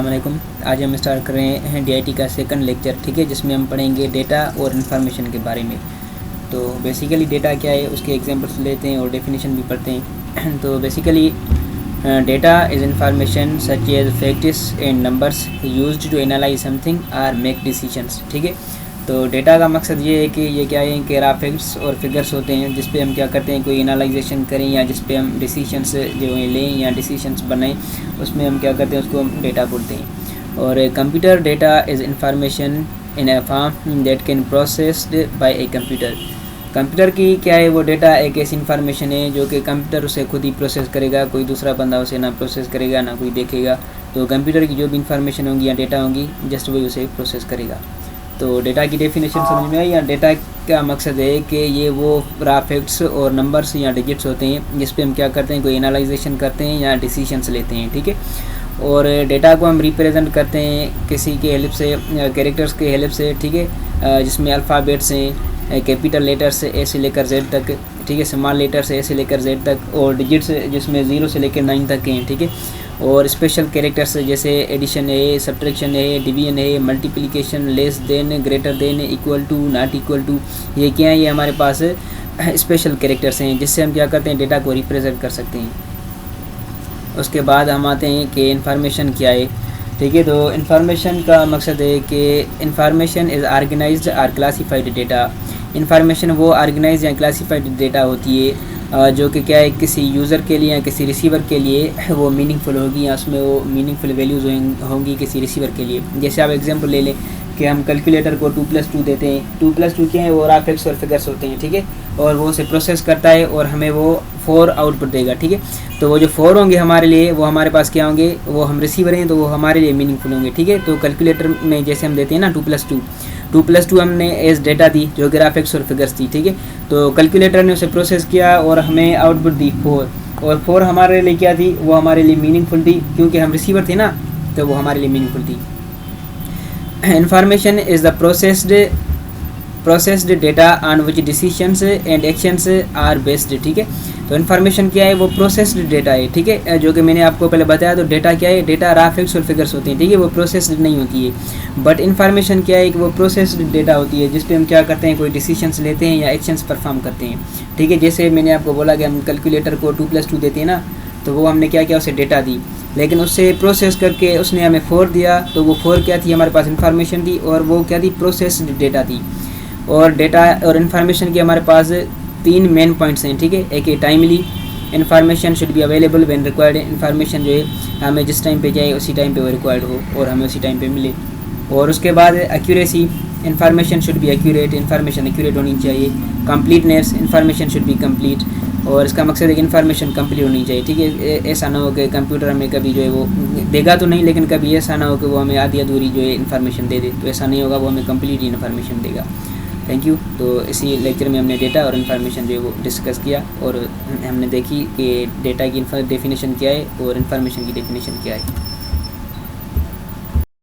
अस्सलामुअलैकुम। आज हम स्टार्ट कर रहे हैं DIT का सेकंड लेक्चर, ठीक है, जिसमें हम पढ़ेंगे डेटा और इन्फॉर्मेशन के बारे में। तो बेसिकली डेटा क्या है उसके एग्जांपल्स लेते हैं और डेफिनेशन भी पढ़ते हैं। तो basically data is information such as facts and numbers used to analyse something और मेक डिसीजंस, ठीक है। तो डेटा का मकसद ये है कि ये क्या है कि रॉ फैक्ट्स और फिगर्स होते हैं जिस पे हम क्या करते हैं, कोई एनालाइजेशन करें या जिस पे हम डिसीजंस जो है लें या डिसीजंस बनाएं, उसमें हम क्या करते हैं, उसको हम डेटा बोलते हैं। और computer data is information in a form that can processed bye a computer. Computer की क्या है, वो डेटा एक ऐसी इन्फॉर्मेशन है जो कि कंप्यूटर उसे खुद ही प्रोसेस करेगा, कोई दूसरा बंदा उसे ना प्रोसेस करेगा ना कोई देखेगा। तो कंप्यूटर की जो भी इंफॉर्मेशन होगी या डेटा होंगी जस्ट वही उसे प्रोसेस करेगा। तो डेटा की डेफिनेशन समझ में आई। या डेटा का मकसद है कि ये वो रॉ फैक्ट्स और नंबर्स या डिजिट्स होते हैं जिस पे हम क्या करते हैं, कोई एनालाइजेशन करते हैं या डिसीजंस लेते हैं, ठीक है। और डेटा को हम रिप्रेजेंट करते हैं किसी के हेल्प से, कैरेक्टर्स के हेल्प से, ठीक है, जिसमें अल्फ़ाबेट्स हैं, कैपिटल लेटर्स ए से लेकर जेड तक, ठीक है, स्मॉल लेटर्स ए से लेकर जेड तक, और डिजिट्स जिसमें 0 से लेकर 9 तक हैं, ठीक है। और स्पेशल कैरेक्टर्स जैसे एडिशन है, सब्ट्रैक्शन है, डिवीजन है, multiplication, less than, greater than, equal to, not equal to, ये क्या है, ये हमारे पास स्पेशल कैरेक्टर्स हैं जिससे हम क्या करते हैं, डेटा को रिप्रेजेंट कर सकते हैं। उसके बाद हम आते हैं कि इन्फॉर्मेशन क्या है, ठीक है। तो इन्फॉर्मेशन का मकसद है कि इन्फॉर्मेशन इज़ ऑर्गेनाइज्ड और क्लासीफाइड डेटा। इन्फॉर्मेशन वो ऑर्गेनाइज या क्लासीफाइड डेटा होती है जो कि क्या है, किसी यूज़र के लिए या किसी रिसीवर के लिए वो मीनिंगफुल होगी या उसमें वो मीनिंगफुल वैल्यूज़ होंगी किसी रिसीवर के लिए। जैसे आप एग्जांपल ले लें कि हम कैलकुलेटर को 2+2 देते हैं। 2+2 क्या है, वो रॉ फैक्ट्स और फिगर्स होते हैं, ठीक है, और वो उसे प्रोसेस करता है और हमें वो 4 आउटपुट देगा, ठीक है। तो वो जो 4 होंगे हमारे लिए, वो हमारे पास क्या होंगे, वो हम रिसीवर हैं तो वो हमारे लिए मीनिंगफुल होंगे, ठीक है। तो कैलकुलेटर में जैसे हम देते हैं ना 2+2 हमने एज डेटा दी जो कि रॉ फैक्ट्स और फिगर्स थी, ठीक है। तो कैलकुलेटर ने उसे प्रोसेस किया और हमें आउटपुट दी 4, और 4 हमारे लिए क्या थी, वो हमारे लिए मीनिंगफुल थी क्योंकि हम रिसीवर थे ना, तो वो हमारे लिए मीनिंगफुल थी। Information is the processed data on which decisions and actions are based, ठीक है। तो इन्फॉर्मेशन क्या है, वो प्रोसेस्ड डेटा है, ठीक है, जो कि मैंने आपको पहले बताया। तो डेटा क्या है, डेटा रॉ फैक्ट्स और फिगर्स होते हैं, ठीक है, वो प्रोसेस्ड नहीं होती है। बट इन्फॉर्मेशन क्या है कि वो प्रोसेस्ड डेटा होती है जिस पे हम क्या करते हैं, कोई डिसीजंस लेते हैं या एक्शंस परफॉर्म करते हैं, ठीक है। जैसे मैंने आपको बोला कि हम कैलकुलेटर को 2+2 देते हैं ना, तो वो हमने क्या किया, उसे डेटा दी, लेकिन उससे प्रोसेस करके उसने हमें 4 दिया। तो वो 4 क्या थी, हमारे पास इन्फॉर्मेशन थी, और वो क्या थी, प्रोसेस्ड डेटा थी। और डेटा और इन्फॉर्मेशन के हमारे पास 3 मेन पॉइंट्स हैं, ठीक है। एक है timely, information should be available when required. Information जो है हमें जिस टाइम पे चाहिए उसी टाइम पे वो रिक्वायर्ड हो और हमें उसी टाइम पे मिले। और उसके बाद accuracy, information should be accurate, information accurate होनी चाहिए। Completeness, information should be complete, और इसका मकसद है कि इन्फॉर्मेशन कंप्लीट होनी चाहिए, ठीक है। ऐसा ना हो कि कंप्यूटर हमें कभी जो है वो देगा तो नहीं, लेकिन कभी ऐसा ना हो कि वो हमें आधी अधूरी जो है इन्फॉर्मेशन दे दे, तो ऐसा नहीं होगा, वो हमें कंप्लीट इन्फॉर्मेशन देगा। Thank you. तो इसी लेक्चर में हमने डेटा और इन्फॉर्मेशन जो है वो डिस्कस किया, और हमने देखी कि डेटा की डेफिनेशन क्या है और इन्फॉर्मेशन की डेफिनेशन क्या है।